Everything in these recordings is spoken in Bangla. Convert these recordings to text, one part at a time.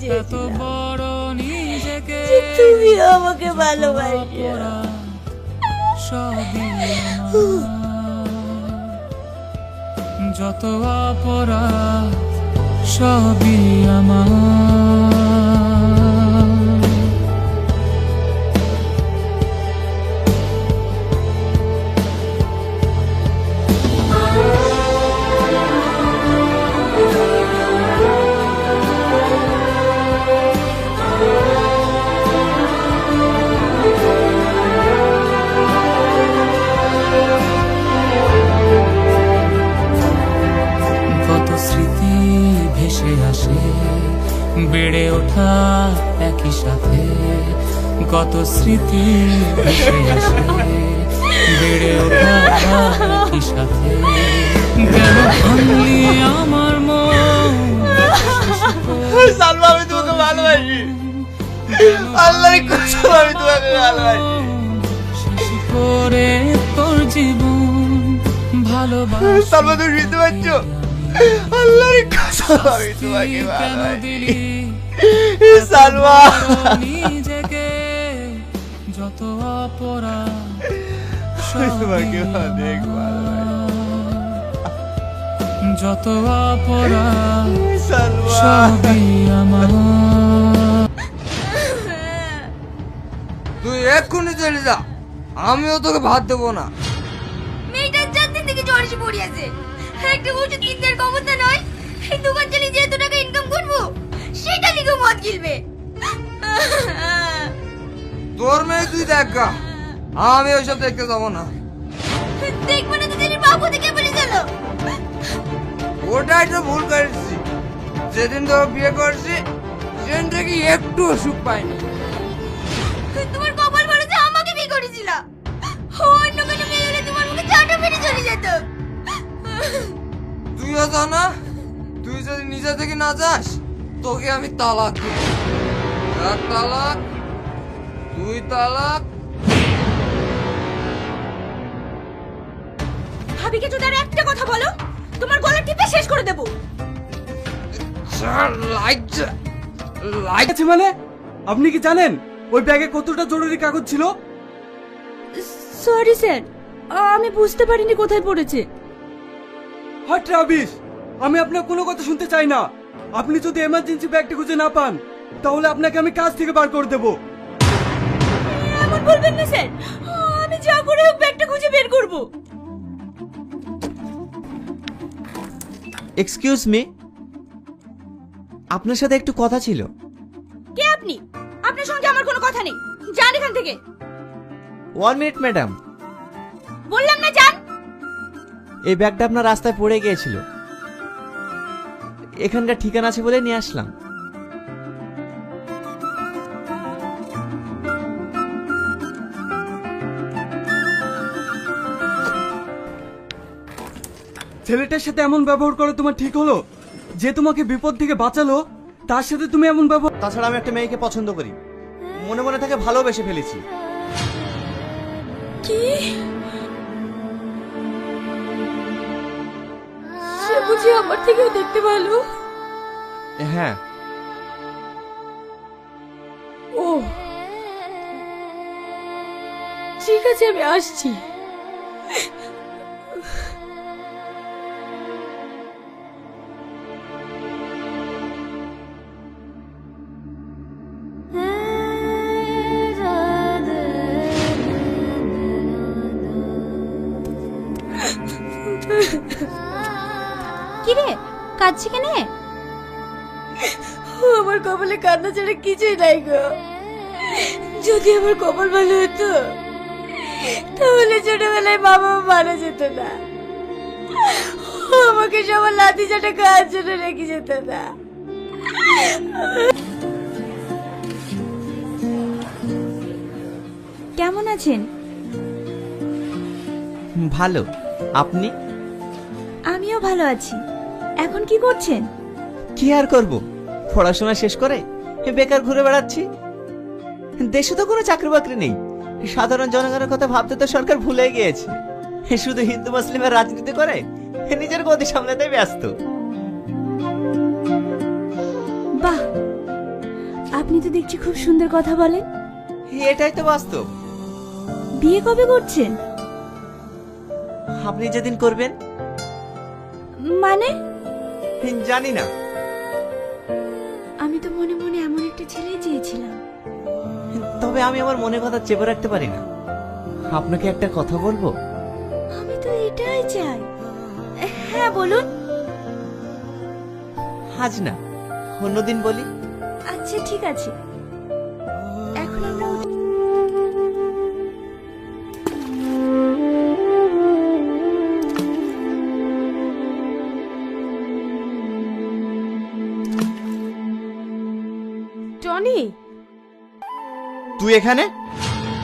চেয়েছিলাম যে তুমি আমাকে ভালোবাসো। যত অপরাধ সবই আমার। কত স্মৃতি ভেসে আসে বেড়ে ওঠা একই সাথে, কত স্মৃতি ভেসে আসে বেড়ে ওঠা একই সাথে। কেন ভাঙলি আমার মন? সালমা, আমি তোমাকে ভালোবাসি। আল্লাহর কসম, আমি তোমাকে ভালোবাসি। শেষ করে তোর জীবন ভালোবাসা। সালমা, তুমি শুনতে পাচ্ছ? আল্লাহর কসম, আমি তোমাকে কেন ভালোবাসি। দিলি সালমা, নিজেকে? যত অপরাধ আমি তোমাকে অনেক ভালোবাসি। যত অপরাধ সালমা, সবই আমার। তুই এক্ষুনি চলে যা, আমিও তোকে ভাত দেবো না। মেয়েটার জানতে থেকে জ্বর এসে পড়িয়াছে। একটা ওষুধ কিনতে আর ক্ষমতা নয়। এই দোকান চালিয়ে যে এত টাকা ইনকাম করবো, সেটা লিখে মদ গিলবে। তোর মেয়ে তুই দেখ গা, আমি ওইসব দেখতে যাবো না। দেখবো না তো দিনের বাবু থেকে বলে চলো। ওটাই তো ভুল করেছি, যেদিন তোকে বিয়ে করছি সেদিন থেকে একটু সুখ পাইনি। তোমার কপাল ভালো যে আমাকে বিয়ে করেছিল। অন্য কোনো মেয়ে হলে তোমার মুখে চাটা মেরে চলে যেত। তুইও যা না, তুই যদি নিজে থেকে না যাস তোকে আমি তালাক দেব। এক তালাক, দুই তালাক। ভাবিকে যদি আর একটা কথা বলো, তোমার গলা টিপে শেষ করে দেবো। লাইট লাইট আছে মানে? আপনি কি জানেন ওই ব্যাগে কতটা জরুরি কাগজ ছিল? সরি স্যার, আমি বুঝতে পারিনি কোথায় পড়েছে। হট রাবিশ, আমি আপনার কোনো কথা শুনতে চাই না। আপনি যদি এমার্জেন্সি ব্যাগটা খুঁজে না পান তাহলে আপনাকে আমি কাজ থেকে বার করে দেব। এমন বলবেন না স্যার, আমি যা করে হোক ব্যাগটা খুঁজে বের করব। এক্সকিউজ মি, আপনার সাথে একটু কথা ছিল। কে আপনি? আপনার সঙ্গে আমার কোনো কথা নেই, যান এখান থেকে। 1 মিনিট ম্যাডাম, বললাম না যান। এই ব্যাগটা আপনার রাস্তায় পড়ে গিয়েছিল, এখানকার ঠিকানা আছে বলে নিয়ে আসলাম। ছেলেটার সাথে এমন ব্যবহার করে তোমার ঠিক হলো? যে তোমাকে বিপদ থেকে বাঁচালো তার সাথে তুমি এমন ব্যবহার? তাছাড়া আমি একটা মেয়েকে পছন্দ করি, মনে মনে তাকে ভালোবেসে ফেলেছি। কি? সে বুঝি আমার থেকেও দেখতে ভালো? হ্যাঁ। ও ঠিক আছে, আমি আসছি। কিরে কাঁদছি কেনে? আমার কপালে কান্না ছাড়া কিছুই নাই গো। যদি আমার কপাল ভালো হতো তাহলে ছোটবেলায় বাবা মারা যেত না, আমাকে সবার লাঠি চাটা খাওয়ার জন্য রেখে যেত না। কেমন আছেন? ভালো, আপনি? আমিও ভালো আছি। এখন কি করছেন? কি আর করব, পড়াশোনা শেষ করে বেকার ঘুরে বেড়াচ্ছি। দেশে তো কোনো চাকরি বাকরি নেই, সাধারণ জনগণের কথা ভাবতে তো সরকার ভুলে গিয়েছে। শুধু হিন্দু মুসলিমের রাজনীতি করে নিজের গদি সামলাতে ব্যস্ত। বাহ, আপনি তো দেখছি খুব সুন্দর কথা বলেন। এটাই তো বাস্তব। বিয়ে কবে করছেন? আপনি যেদিন করবেন। মানে জানি না। আমি তো মনে মনে এমন একটা ছেলেই চেয়েছিলাম। তবে আমি আমার মনের কথা চেপে রাখতে পারি না। আপনাকে একটা কথা বলবো? আমি তো এটাই চাই। হ্যাঁ বলুন। আজ না, অন্যদিন বলি। আচ্ছা ঠিক আছে, এখন আমরা টনি, তুই এখানে?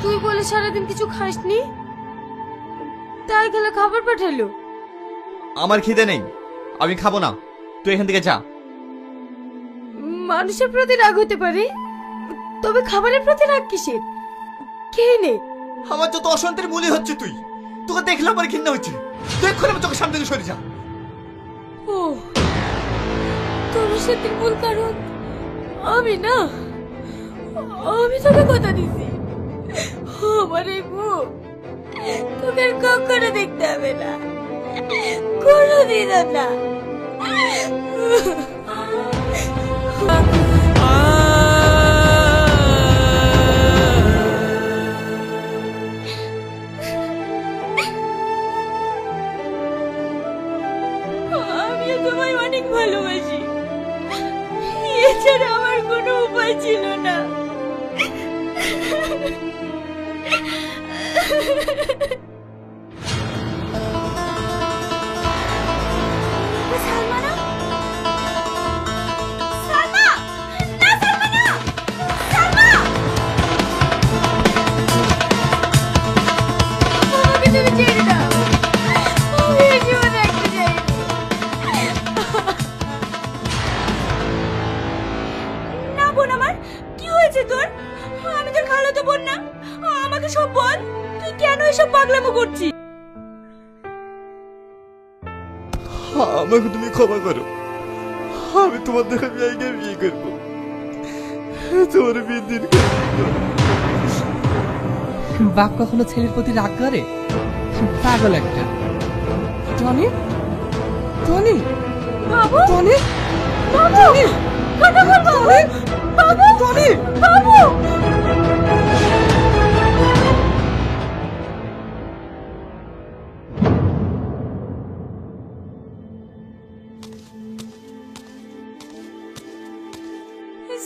তুই বলে সারাদিন কিছু খাসনি, তাই গেলে খাবার পাঠালো। আমার খিদে নেই, আমি খাবো না। তুই এখান থেকে যা। মানুষের প্রতি রাগ হতে পারে, তবে খাবারের প্রতি রাগ কিসের? খেয়ে নে। আমার যত অশান্তির মূলই হচ্ছে তুই। তোকে দেখলে আমার ঘৃণা হচ্ছে। তুই এক্ষুনি আমার চোখের সামনে থেকে সরে যা। ও, তোর সাথে মূল কারণ আমি না। আমি তোকে কথা দিছি, আমার এই মুখ তোকে আর কখনো দেখতে হবে না, কোনোদিনও না। আমিও তোমায় অনেক ভালোবাসি, এছাড়া আমার কোনো উপায় ছিল না। সালমা না? সালমা! না সালমা না! সালমা! আমাকে তুমি ছেড়ে দাও, আমি এই জীবনে একটা চাইনি। না বোন আমার, কি হয়েছে তোর? আমি তোর খালাতো বোন না? আমাকে সব বল, তুই কেন এসব পাগলামো করছিস? আমাকে তুমি ক্ষমা করো। আমি তোমার দেখা মেয়েকে বিয়ে করবো। তোমার বিয়ে দিন। বাপ কখনো ছেলের প্রতি রাগ করে? পাগল একটা। টনি, টনি, বাবু, টনি, বাবু, কথা বল বাবু, বাবু, টনি। বাবু।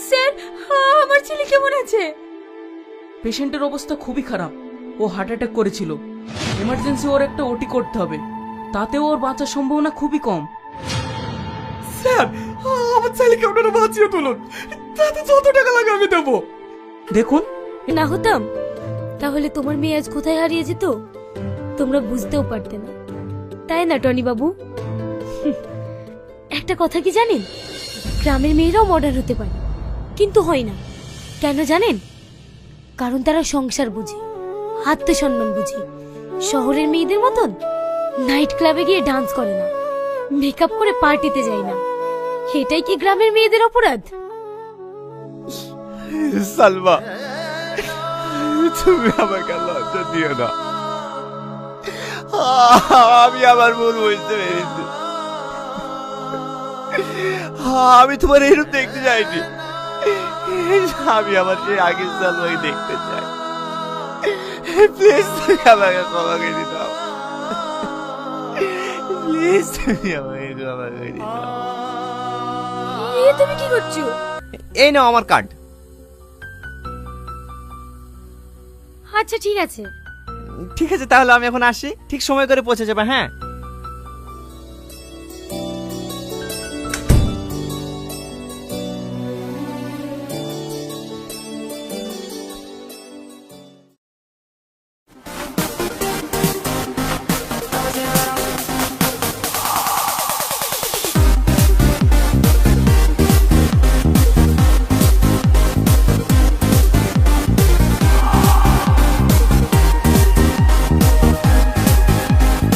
স্যার, আমার ছেলে কেমন আছে? পেশেন্টের অবস্থা খুবই খারাপ। ও হার্ট অ্যাটাক করেছিল। এমার্জেন্সি ওর একটা ওটি করতে হবে, তাতেও ওর বাঁচার সম্ভাবনা খুবই কম। স্যার, আমার ছেলেকে আপনারা বাঁচিয়ে তুলুন। তাতে যত টাকা লাগে আমি দেবো। দেখুন, না হতাম তাহলে তোমার মেয়ে আজ কোথায় হারিয়ে যেত তোমরা বুঝতেও পারতে না, তাই না টনি বাবু? একটা কথা কি জানেন, গ্রামের মেয়েরাও মডার্ন হতে পারে, কিন্তু হয় না। কেন জানেন? কারণ তারা সংসার বুঝে, আত্মসম্মান বুঝে। শহরের মেয়েদের মতন নাইট ক্লাবে গিয়ে ডান্স করে না, মেকআপ করে পার্টিতে যায় না। এটাই কি গ্রামের মেয়েদের অপরাধ? সালমা, তুমি আমাকে লজ্জা দিও না। আমি আমার ভুল বুঝতে পেরেছি। আমি তোমার এরূপ দেখতে চাইনি। আমি আমার সেই আগের সালমাকে দেখতে চাই। প্লিজ তুমি আমাকে ক্ষমা করে দাও। প্লিজ তুমি আমাকে ক্ষমা করে দাও। তুমি কি করছো? এই নাও আমার কার্ড। আচ্ছা ঠিক আছে। ঠিক আছে, তাহলে আমি এখন আসি। ঠিক সময় করে পৌঁছে যাবে। হ্যাঁ।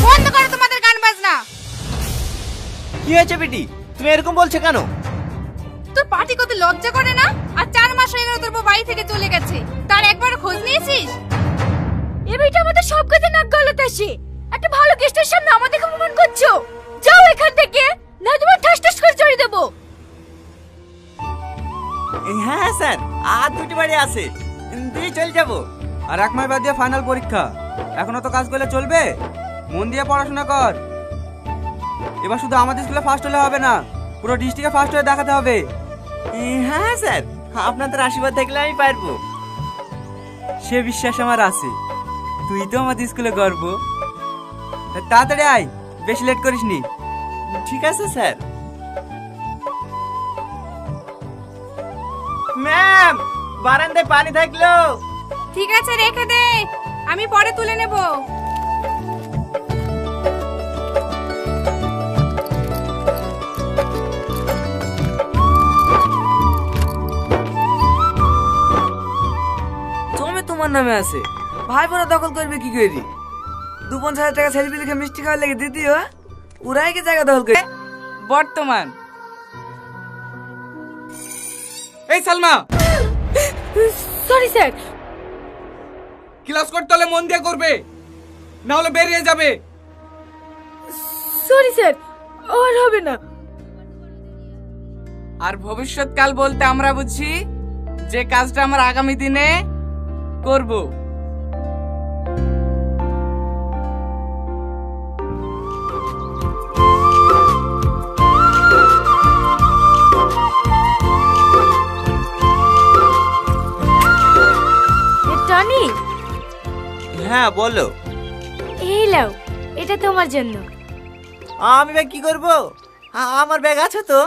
বন্ধ করো তোমাদের গান বাজনা। কি হয়েছে বেটি? তুমি এরকম বলছো কেন? তোর পার্টি করতে লজ্জা করে না? আর 4 মাস হয়ে গেল তোর বউ বাড়ি থেকে চলে গেছে, তার একবার খোঁজ নিয়েছিস? এ মেয়েটা আমাদের সব কাজে নাক গলাতে আসে। একটা ভালো গেস্টের সামনে আমাদেরকে অপমান করছো। যাও এখান থেকে, না তোমার ঠাস ঠাস করে চড়িয়ে দেবো। হ্যাঁ স্যার, আর দুটি বাড়ি আছে, দিয়ে চলে যাবো। আর 1 মাস বাদ দিয়ে ফাইনাল পরীক্ষা, এখনো তো কাজ করলে চলবে? মন দিয়ে পড়াশোনা কর। এবার শুধু আমাদের স্কুলে ফার্স্ট হলে হবে না, পুরো ডিস্ট্রিক্টে ফার্স্ট হয়ে দেখাতে হবে। হ্যাঁ স্যার, আপনাদের আশীর্বাদ থাকলে আমি পারবো। সে বিশ্বাস আমার আছে, তুই তো আমাদের স্কুলে গর্ব। তাড়াতাড়ি আয়, বেশি লেট করিসনি। ঠিক আছে স্যার। ম্যাম, বারান্দায় পানি থাকলো। ঠিক আছে রেখে দে, আমি পরে তুলে নেব। জমি তোমার নামে আছে, ভাই বোনা দখল করবে কি করে? 2-50 টাকা ছেলে লিখে মিষ্টি খাওয়ার লেগে দিদিও, ওরাই কি জায়গা দখল করে? বর্তমান। এই সালমা, সরি স্যার। ক্লাস করতে হলে মন দিয়ে করবে, না হলে বেরিয়ে যাবে। সরি স্যার, আর হবে না। আর ভবিষ্যৎকাল বলতে আমরা বুঝি যে কাজটা আমরা আগামী দিনে করব। টনি, হ্যাঁ বলো। এই লাও, এটা তোমার জন্য। আমি ব্যাগ কি করব? আমার ব্যাগ আছে তো।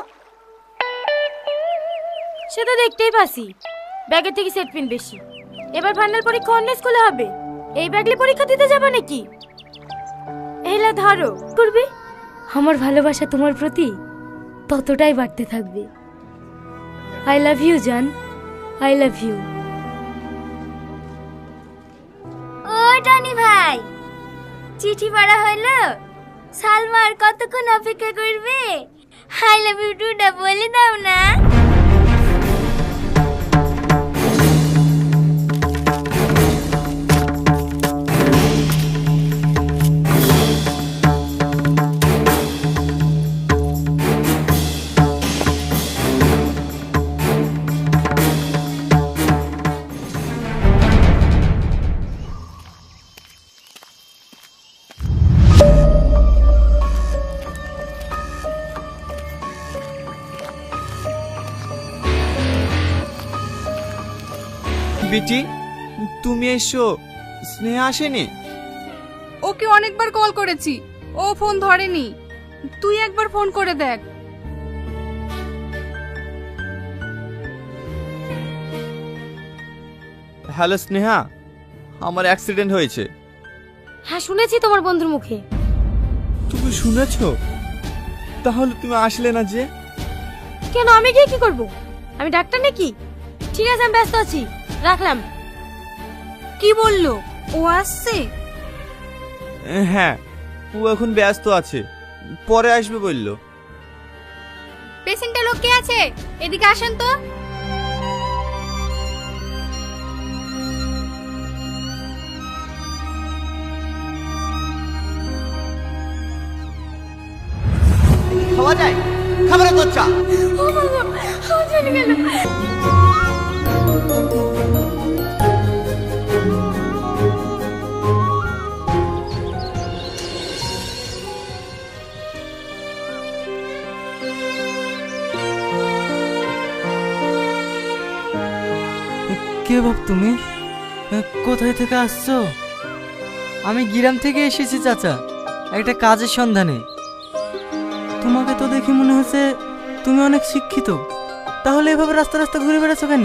সে তো দেখতেই পাসি, ব্যাগের থেকে সেট পিন বেশি। এবার ফাইনাল পরীক্ষা অন্য স্কুলে হবে, এই ব্যাগলে পরীক্ষা দিতে যাবে নাকি? এলা ধরো, করবে। আমার ভালোবাসা তোমার প্রতি ততটাই বাড়তে থাকবে। আই লাভ ইউ জান, আই লাভ ইউ। ও টনি ভাই, চিঠি পড়া হলো? সালমা আর কতক্ষণ অপেক্ষা করবে? আই লাভ ইউ টুটা বলে দাও না। বিটি, তুমি এসো, স্নেহা আসেনি? ওকে অনেকবার কল করেছি, ও ফোন ধরেনি। তুই একবার ফোন করে দেখ। হ্যালো স্নেহা, আমার অ্যাক্সিডেন্ট হয়েছে। হ্যাঁ শুনেছি তোমার বন্ধুর মুখে। তুমি শুনেছো? তাহলে তুমি আসলে না যে? কেন, আমি গিয়ে কি করব? আমি ডাক্তার নাকি? ঠিক আছে, আমি ব্যস্ত আছি, রাখলাম। কি বললো? ও আসছে? হ্যাঁ, ও এখন ব্যস্ত আছে, পরে আসবে বললো। পেশেন্টের লোক কে আছে? এদিকে আসেন তো। খাওয়া যায়? খাবারের দরজা। ও বাবা, ও চলে গেল। কে বাপ তুমি? কোথায় থেকে আসছো? আমি গ্রাম থেকে এসেছি চাচা, একটা কাজের সন্ধানে। তোমাকে তো দেখে মনে হচ্ছে তুমি অনেক শিক্ষিত, তাহলে এভাবে রাস্তা রাস্তা ঘুরে বেড়াচ্ছ কেন?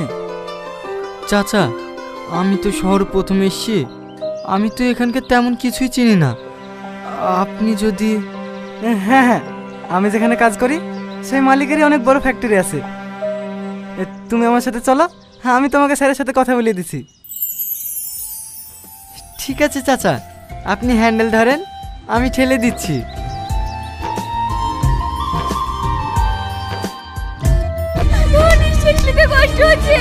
চাচা, আমি তো শহর প্রথম এসেছি, আমি তো এখানকার তেমন কিছুই চিনি না। আপনি যদি... হ্যাঁ হ্যাঁ, আমি যেখানে কাজ করি সেই মালিকেরই অনেক বড় ফ্যাক্টরি আছে। তুমি আমার সাথে চলো, হ্যাঁ আমি তোমাকে স্যারের সাথে কথা বলিয়ে দিছি। ঠিক আছে চাচা, আপনি হ্যান্ডেল ধরেন, আমি ঠেলে দিচ্ছি। নিঃশ্বাস নিতে কষ্ট হচ্ছে।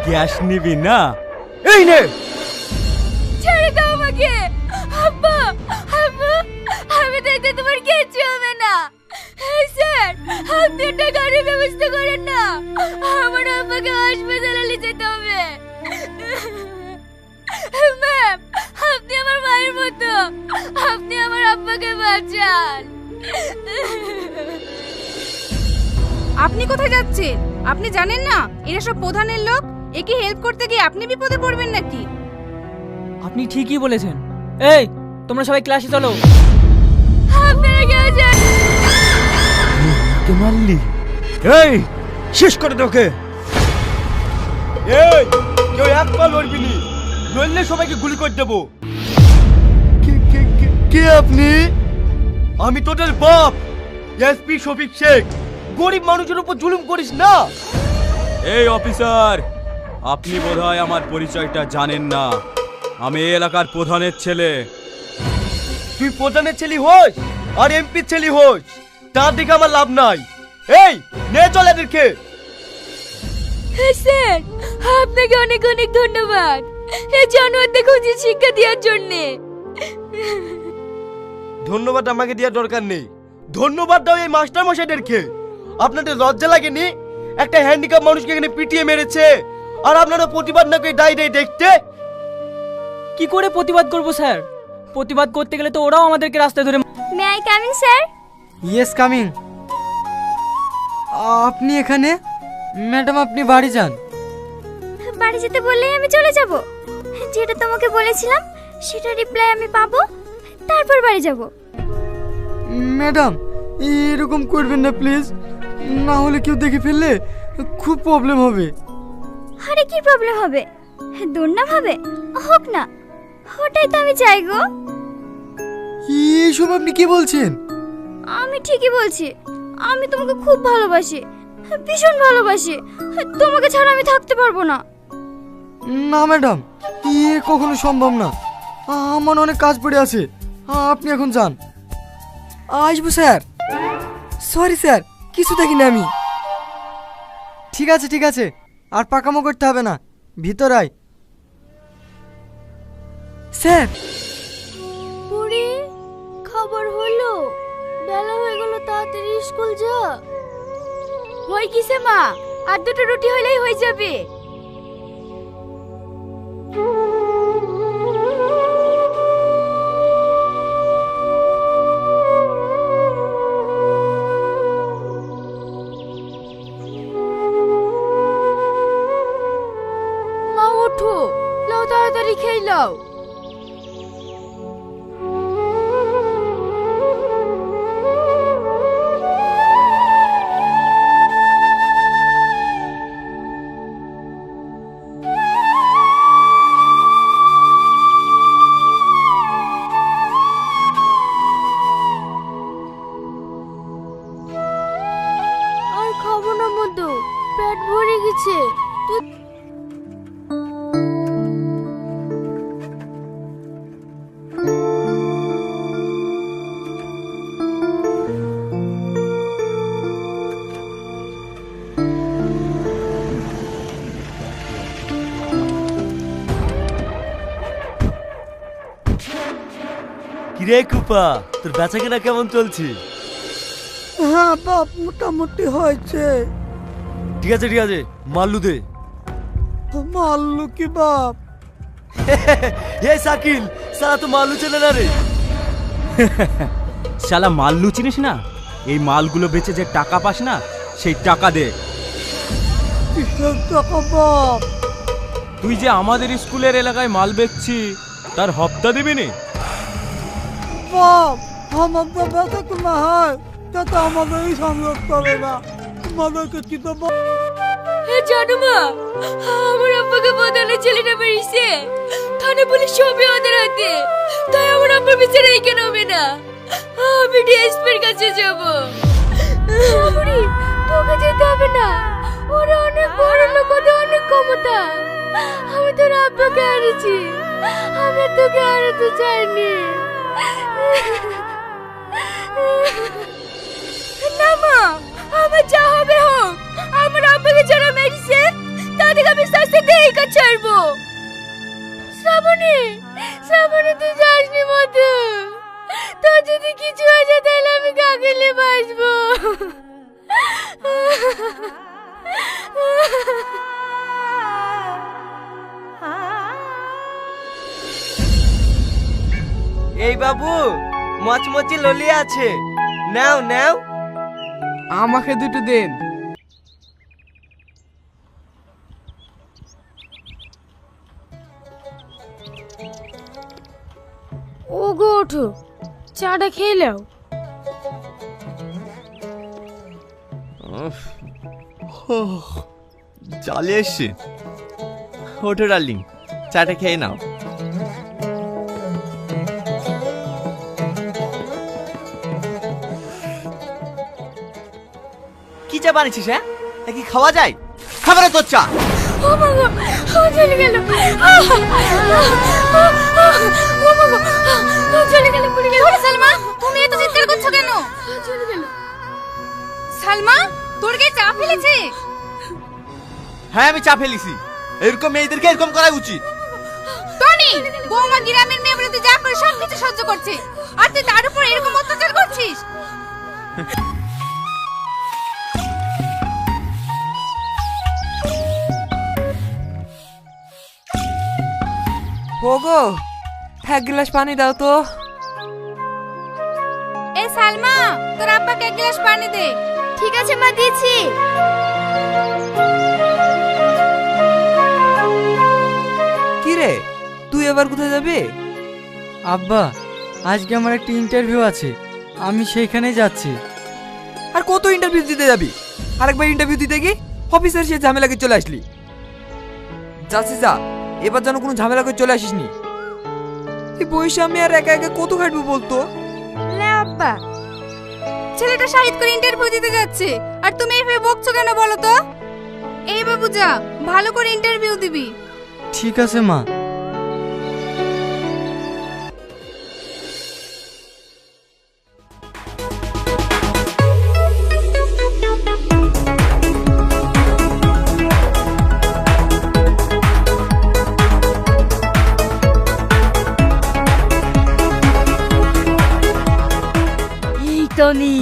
ক্যাশ নিবি না? এই নে। ছেড়ে দাও আমাকে। আব্বা, আব্বা, আমি দেখতে তোমার কিচ্ছু হবে না। স্যার, আপনি একটা গাড়ির ব্যবস্থা করেন না, আমার আব্বাকে হাসপাতালে নিয়ে যেতে হবে। ম্যাম, আপনি আমার মায়ের মতো, আপনি আমার আব্বাকে বাঁচান। আপনি কোথায় যাচ্ছেন? আপনি জানেন না এরা সব প্রধানের লোক? একে হেল্প করতে গিয়ে আপনি বিপদে পড়বেন নাকি? আপনি ঠিকই বলেছেন। এই, তোমরা সবাই ক্লাসে চলো। আপনারা কেউ জানেন? কে মারলি? এই, শেষ করে দে ওকে। এই, কেউ এক পা লড়বি নি, লড়লে সবাইকে গুলি করে দেবো। কে আপনি? আমি তোদের বাপ, এসপি শফিক শেখ। গরিব মানুষের উপর জুলুম করিস না। এই অফিসার, আপনি বোধহয় আমার পরিচয়টা জানেন না। আমি এই এলাকার প্রধানের ছেলে। তুই প্রধানের ছেলে হোস আর এমপির ছেলে হোস, তার দিকে আমার লাভ নাই। এই, নে চল এদেরকে। স্যার, আপনাকে অনেক অনেক ধন্যবাদ এই জানোয়ারদের খুঁজে শিক্ষা দেওয়ার জন্যে। ধন্যবাদ আমাকে দেওয়ার দরকার নেই, ধন্যবাদ দাও এই মাস্টার মশাইদেরকে। আপনাদের লজ্জা লাগেনি? একটা হ্যান্ডিক্যাপ মানুষকে এখানে পিটিয়ে মেরেছে, আর আপনারা প্রতিবাদ না করে দাঁড়িয়ে দেখতে? কি করে প্রতিবাদ করব স্যার? প্রতিবাদ করতে গেলে তো ওরাও আমাদেরকে রাস্তায় ধরে। May I come in sir? Yes, coming. আপনি এখানে? ম্যাডাম, আপনি বাড়ি যান। বাড়ি যেতে বললেই আমি চলে যাব। যেটা তোমাকে বলেছিলাম সেটা রিপ্লাই আমি পাবো, তারপর বাড়ি যাব। ম্যাডাম, এরকম করবেন না প্লিজ, না হলে কেউ দেখে ফেললে খুব প্রবলেম হবে। আরে কি প্রবলেম হবে? দুর্নাম হবে? হোক না, ওটাই তো আমি চাই গো। এইসব আপনি কি বলছেন? আমি ঠিকই বলছি, আমি তোমাকে খুব ভালোবাসি, ভীষণ ভালোবাসি। তোমাকে ছাড়া আমি থাকতে পারবো না। না ম্যাডাম, কখনো সম্ভব না। আমার অনেক কাজ পড়ে আছে, আপনি এখন যান। আসবো স্যার। সরি স্যার, কিছু দেখিনি আমি। ঠিক আছে ঠিক আছে, আর পাকামো করতে হবে না, ভিতর আয়। স্যার, বুড়ি, খবর হলো? বেলা হয়ে গেল, তাড়াতাড়ি স্কুল যা। হই কিসে মা, আর দুটো রুটি হইলেই হয়ে যাবে। মা ওঠো, লাও তাড়াতাড়ি খেয়ে লাও। আর খাবো না মধু, পেট ভরে গেছে। তুই কিরে কুপা, তোর বেচা কেনা কেমন চলছে? হ্যাঁ বাপ, মোটামুটি হয়েছে। ঠিক আছে ঠিক আছে, মাল্লু দে। মাল্লু কি বাপ? হে শাকিল, সালা তো মাল্লু চেনে না রে। শালা মাল্লু চিনিস না? এই মালগুলো বেচে যে টাকা পাস না, সেই টাকা দে। কিসের টাকা বাপ? তুই যে আমাদের স্কুলের এলাকায় মাল বেচছি, তার হপ্তা দিবি নি? বাপ, আমার তো বেচা কেনা হয়, তাতে আমাদেরই সংযোগ করে না, তোমাদেরকে কি দেবো? জানো মা, আমার আব্বাকে বদলে ছেলেটা বেরিয়েছে, থানা পুলিশ সবই ওদের হাতে। তাই আমার আব্বার বিচারে এই কেন হবে না? আমি ডিএসপির কাছে যাব। বুড়ি, তোকে যেতে হবে না, ওরা অনেক বড় লোক, ওদের অনেক ক্ষমতা। আমি তোর আব্বাকে হারিয়েছি, আমি তোকে হারাতে চাইনি। না মা, আমার যা হবে হোক, আমার আব্বাকে যারা মেরেছে তাদের আমি শাস্তি দিয়েই কাজ ছাড়বো। শ্রাবণী, শ্রাবণী তুই যাসনি মধু, তোর যদি কিছু হয়ে যায় তাহলে আমি কাকে নিয়ে বাঁচবো? এই বাবু, মচমচি ললি আছে, নাও নাও। আমাকে দুটো দেন। ওগো ওঠো, চাটা খেয়ে নাও। চলে এসছি। ওঠো ডার্লিং, চাটা খেয়ে নাও। কি চা বানিয়েছিস? হ্যাঁ, এ কি খাওয়া যায়? খাবারে তোর চা। ও মা গো, ও চলে গেল, ও মা গো, ও চলে গেল, পড়ে গেল। সালমা, তুমি এত চিৎকার করছো কেন? চলে গেল। সালমা, তোর গায়ে চা ফেলেছে? হ্যাঁ, আমি চা ফেলেছি। এরকম মেয়েদেরকে এরকম করা উচিত। টনি, বৌমা গ্রামের মেয়ে বলে তুই যা করে সব কিছু সহ্য করছে, আর তুই তার উপর এরকম অত্যাচার করছিস? ওগো, এক গ্লাস পানি দাও তো। এ সালমা, তোর আব্বাকে এক গ্লাস পানি দে। ঠিক আছে মা, দিয়েছি। কি রে, তুই এবার কোথায় যাবি? আব্বা, আজকে আমার একটা ইন্টারভিউ আছে, আমি সেইখানে যাচ্ছি। আর কত ইন্টারভিউ দিতে যাবি? আরেকবার ইন্টারভিউ দিতে কি অফিসার সে ঝামেলাকে চলে আসলি। যাচ্ছি যা, এবার যেন কোনো ঝামেলা করে চলে আসিস নি। এই বয়সে আমি আর একা একা কত খাটবো বলতো? লে আব্বা, ছেলেটা শাহিদ করে ইন্টারভিউ দিতে যাচ্ছে, আর তুমি এভাবে বকছো কেন বলো তো? এই বাবু যা, ভালো করে ইন্টারভিউ দিবি। ঠিক আছে মা। টনি,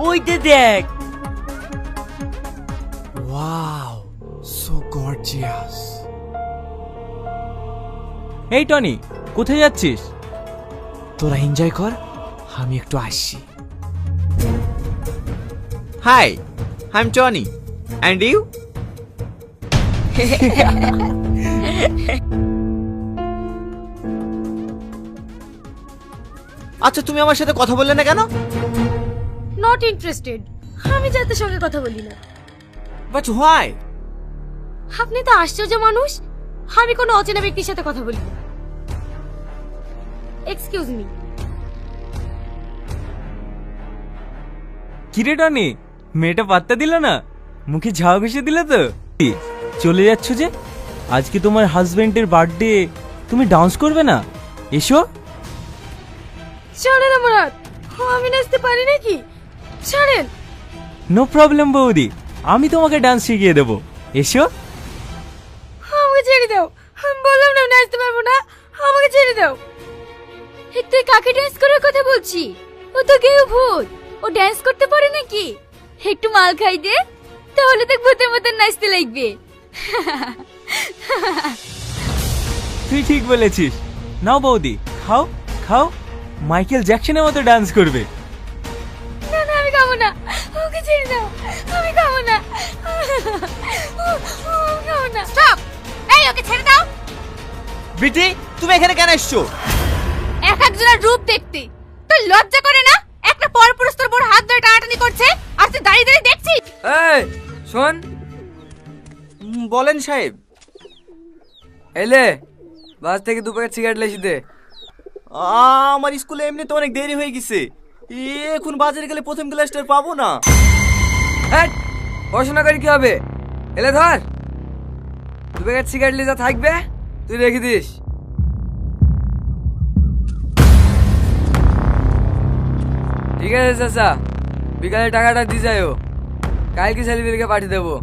ওইটা দেখ। Wow, so gorgeous. এই টনি, কোথায় যাচ্ছিস? তোরা এনজয় কর, আমি একটু আসছি। Hi, I am Tony, and you? আচ্ছা, তুমি আমার সাথে কথা বললে না কেন? নট ইন্টারেস্টেড, আমি যাদের সঙ্গে কথা বলি না। But why? আপনি তো আশ্চর্য মানুষ, আমি কোনো অচেনা ব্যক্তির সাথে কথা বলি না। Excuse me. কিরে টনি, মেয়েটা পাত্তা দিল না, মুখে ঝাউ ঘষে দিলে তো। চলে যাচ্ছ যে? আজকে তোমার হাজবেন্ডের বার্থডে, তুমি ডান্স করবে না? এসো। ছাড়েন আমার হাত, আমি নাচতে পারি নাকি? ছাড়েন। নো প্রবলেম বৌদি, আমি তোমাকে ডান্স শিখিয়ে দেবো, এসো। আমাকে ছেড়ে দাও, আমি বললাম না আমি নাচতে পারবো না, আমাকে ছেড়ে দাও। তুই কাকে ডান্স করার কথা বলছি? ও তো কেউ ভূত, ও ডান্স করতে পারে নাকি? একটু মাল খাই দে, তাহলে দেখ ভূতের মতন নাচতে লাগবে। তুই ঠিক বলেছিস। নাও বৌদি, খাও খাও, মাইকেল জ্যাকসনের মতো ডান্স করবে। না না, আমি খাবো না, ওকে ছেড়ে দাও, আমি খাবো না, আমি খাবো না। স্টপ! এই ওকে ছেড়ে দাও। বিটি, তুমি এখানে কেন এসছো? এক একজনের রূপ দেখতে তোর লজ্জা করে না? একটা পরপুরুষ তোর বড় হাত ধরে টানাটানি করছে, আর তুই দাঁড়িয়ে দাঁড়িয়ে দেখছিস? এই শোন। বলেন সাহেব। এলে বাস থেকে 2 প্যাকেট সিগারেট লেসি দে। আমার স্কুলে এমনি তো অনেক দেরি হয়ে গেছে, এখন বাজারে গেলে প্রথম ক্লাসটা পাবো না। হ্যাঁ, পড়াশোনা করে কি হবে? এলে ধর, 2 প্যাকেট সিগারেট লেজা থাকবে, তুই রেখে দিস। ঠিক আছে চাচা, বিকালে টাকাটা দিয়ে যাও, কালকে ছেলেদেরকে পাঠিয়ে দেবো।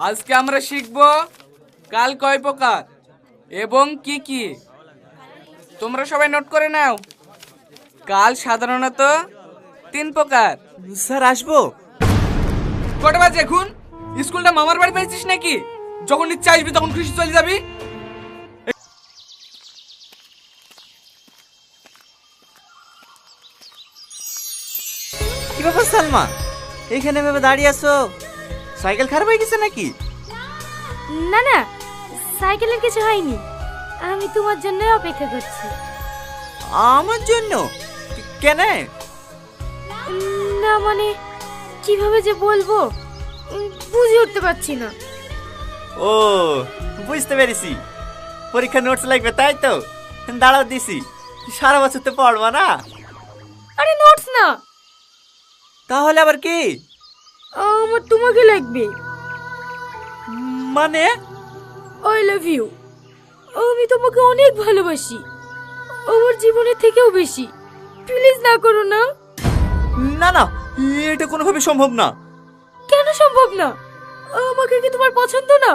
আজকে আমরা শিখব কাল কয় প্রকার এবং কি কি। তোমরা সবাই নোট করে নাও। কাল সাধারণত 3 প্রকার। স্যার আসবো? কটা বাজে এখন? স্কুলটা মামার বাড়ি পেয়েছিস নাকি? যখন ইচ্ছা আসবি তখন খুশি চলে যাবি। কি ব্যাপার সালমা, এখানে ভেবে দাঁড়িয়ে আছো? সাইকেল খারাপ হয়ে গেছে নাকি? না না, সাইকেলের কিছু হয়নি। আমি তোমার জন্য অপেক্ষা করছি। আমার জন্য? কেন? না মানে কিভাবে যে বলবো বুঝে উঠতে পারছি না। ও বুঝতে পেরেছি, পরীক্ষা নোটস লাগবে তাই তো? দাঁড়াও দিছি, সারা বছর তো পড়বা না। আরে নোটস না, তাহলে আবার কি? আমার তোমাকে লাগবে। মানে? I love you. আমি তোমাকে অনেক ভালোবাসি, আমার জীবনের থেকেও বেশি। প্লিজ না করো না। না না, এটা কোনোভাবে সম্ভব না। কেন সম্ভব না? আমাকে কি তোমার পছন্দ না?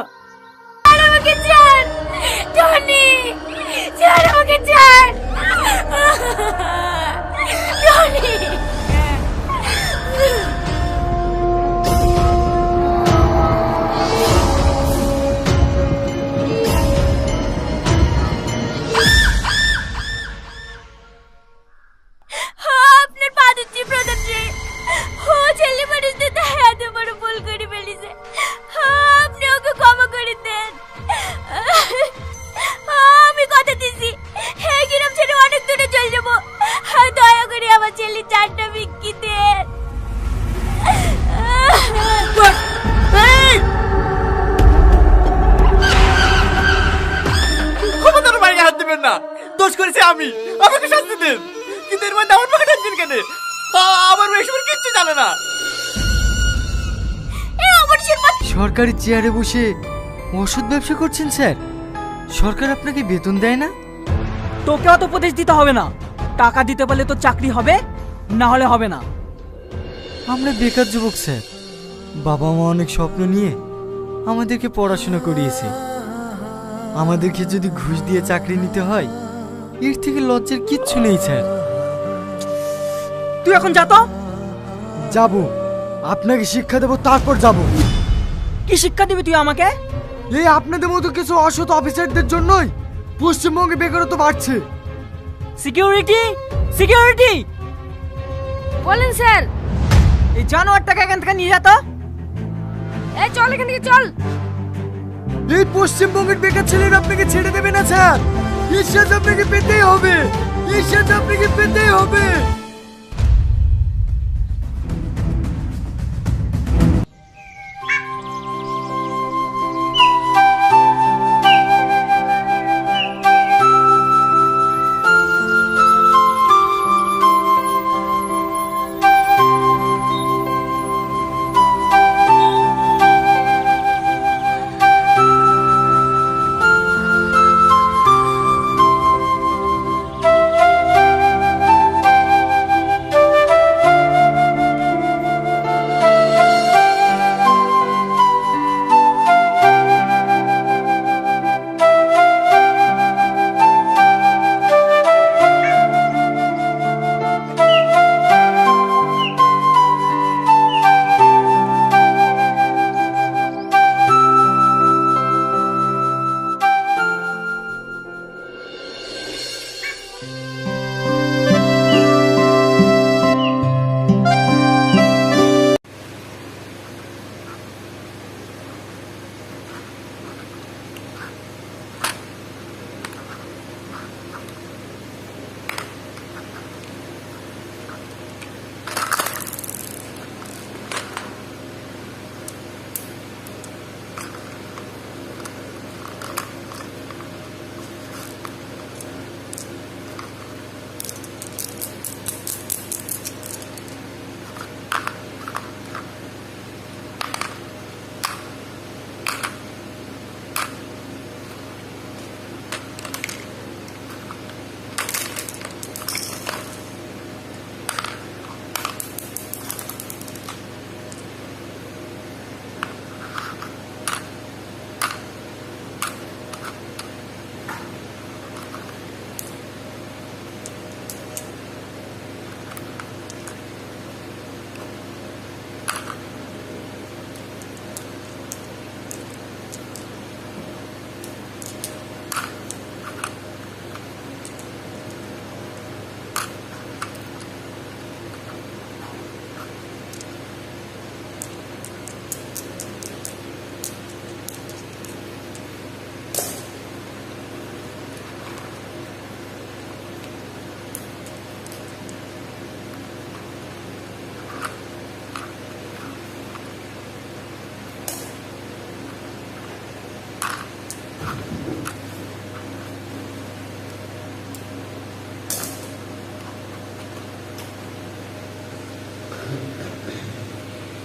আর আমাকে ছাড় টনি, ছাড় আমাকে, ছাড় টনি। আপনার পা ধরছি প্রধান রে, ও ছেলে মানুষ তো তাই এত বড় ভুল করে ফেলেছে। আপনি ওকে ক্ষমা করে দেন। আমি কথা দিছি এই গ্রাম ছেড়ে অনেক দূরে চলে যাবো। দয়া করে আমার ছেলে 4টা বিক্রি দেন। ক্ষমতার বাইরে হাত দিবেন না, দোষ করেছি আমি, আমাকে শাস্তি দেন। কিন্তু এর মধ্যে আমার পকেট হাত কেন? আমার মেয়ে এসবের কিচ্ছু জানে না। সরকারি চেয়ারে বসে ওষুধ ব্যবসা করছেন স্যার? সরকার আপনাকে বেতন দেয় না? তোকে অত উপদেশ দিতে হবে না। টাকা দিতে পারলে তো চাকরি হবে, না হলে হবে না। আমরা বেকার যুবক স্যার, বাবা মা অনেক স্বপ্ন নিয়ে আমাদেরকে পড়াশোনা করিয়েছে। আমাদেরকে যদি ঘুষ দিয়ে চাকরি নিতে হয়, এর থেকে লজ্জার কিচ্ছু নেই স্যার। তুই এখন যা তো। যাব, আপনাকে শিক্ষা দেব, তারপর যাব। কি শিক্ষা দিবি তুই আমাকে? এই আপনাদের মতো কিছু অসৎ অফিসারদের জন্যই পশ্চিমবঙ্গে বেকারত্ব বাড়ছে। Security, security. বলেন স্যার। এই জানোয়ারটাকে এখান থেকে নিয়ে যা তো। এই চল এখান থেকে, চল। এই পশ্চিমবঙ্গের বেকার ছেলেরা আপনাকে ছেড়ে দেবে না স্যার। এর সাথে আপনাকে পেতেই হবে, এর সাথে আপনাকে পেতেই হবে।